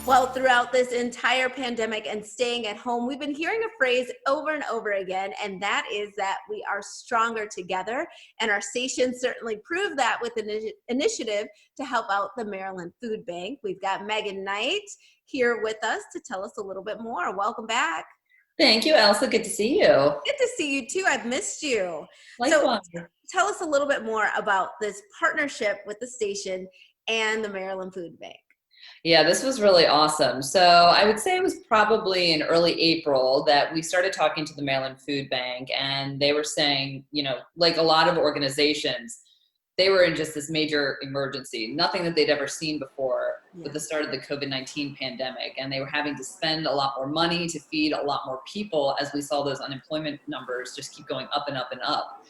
Well, throughout this entire pandemic and staying at home, we've been hearing a phrase over and over again, and that is that we are stronger together. And our station certainly proved that with an initiative to help out the Maryland Food Bank. We've got Megan Knight here with us to tell us a little bit more. Welcome back. Thank you, Elsa. Good to see you. Good to see you too. I've missed you. So Likewise. tell us a little bit more about this partnership with the station and the Maryland Food Bank. Yeah, this was really awesome. So I would say it was probably in early April that we started talking to the Maryland Food Bank, and they were saying, like a lot of organizations, they were in just this major emergency, nothing that they'd ever seen before with the start of the COVID-19 pandemic. And they were having to spend a lot more money to feed a lot more people as we saw those unemployment numbers just keep going up and up and up.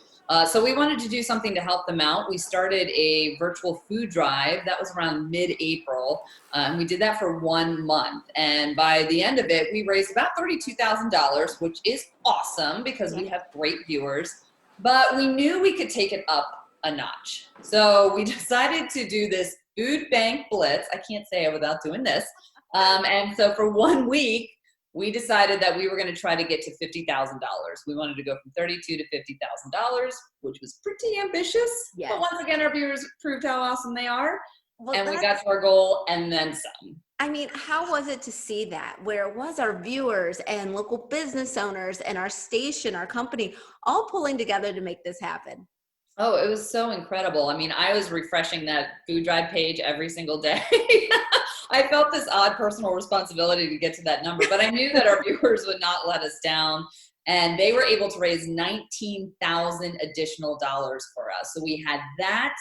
So we wanted to do something to help them out. We started a virtual food drive that was around mid-April, and we did that for 1 month. And by the end of it, we raised about $32,000, which is awesome because we have great viewers. But we knew we could take it up a notch. So we decided to do this food bank blitz. I can't say it without doing this. And so for 1 week, we decided that we were going to try to get to $50,000. We wanted to go from $32,000 to $50,000, which was pretty ambitious. Yes. But once again, our viewers proved how awesome they are. Well, and we got to our goal and then some. I mean, how was it to see that? Where it was our viewers and local business owners and our station, our company, all pulling together to make this happen? Oh, it was so incredible. I mean, I was refreshing that food drive page every single day. I felt this odd personal responsibility to get to that number, but I knew that our viewers would not let us down. And they were able to raise $19,000 additional dollars for us. So we had that.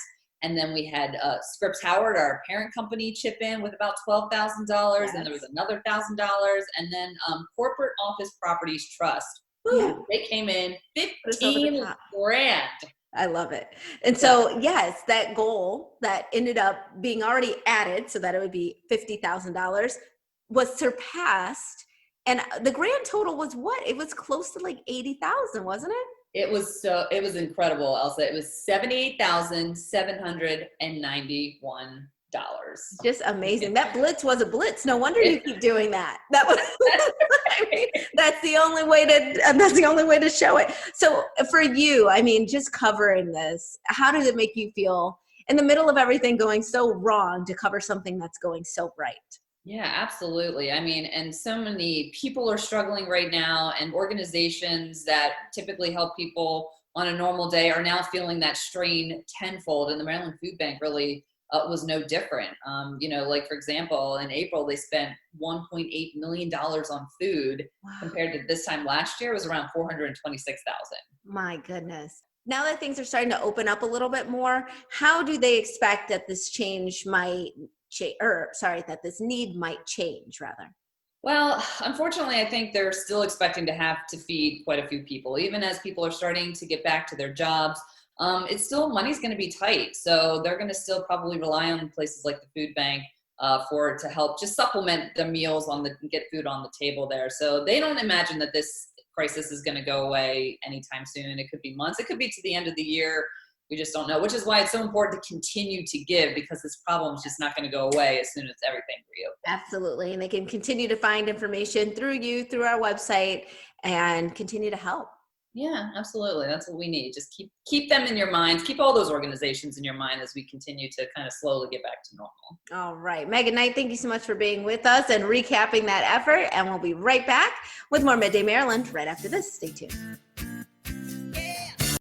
And then we had Scripps Howard, our parent company, chip in with about $12,000. Yes. And there was another $1,000. And then Corporate Office Properties Trust. Woo, they came in 15 grand. I love it. And so, yes, that goal that ended up being already added so that it would be $50,000 was surpassed. And the grand total was what? It was close to like 80,000, wasn't it? It was incredible, Elsa. It was $78,791. Just amazing. That blitz was a blitz. No wonder you keep doing that. That was I mean, that's the only way to show it. So for you, I mean, just covering this, how does it make you feel in the middle of everything going so wrong to cover something that's going so right? Yeah, absolutely. I mean, and so many people are struggling right now, and organizations that typically help people on a normal day are now feeling that strain tenfold. And the Maryland Food Bank really was no different. Like for example, in April, they spent $1.8 million on food. Wow. Compared to this time last year, it was around $426,000. My goodness. Now that things are starting to open up a little bit more, how do they expect that this that this need might change rather? Well, unfortunately, I think they're still expecting to have to feed quite a few people, even as people are starting to get back to their jobs. It's still, money's going to be tight. So they're going to still probably rely on places like the food bank to help just supplement the meals get food on the table there. So they don't imagine that this crisis is going to go away anytime soon. It could be months. It could be to the end of the year. We just don't know, which is why it's so important to continue to give, because this problem is just not going to go away as soon as everything reopens. Absolutely. And they can continue to find information through you, through our website, and continue to help. Yeah, absolutely. That's what we need. Just keep them in your minds. Keep all those organizations in your mind as we continue to kind of slowly get back to normal. All right. Megan Knight, thank you so much for being with us and recapping that effort. And we'll be right back with more Midday Maryland right after this. Stay tuned.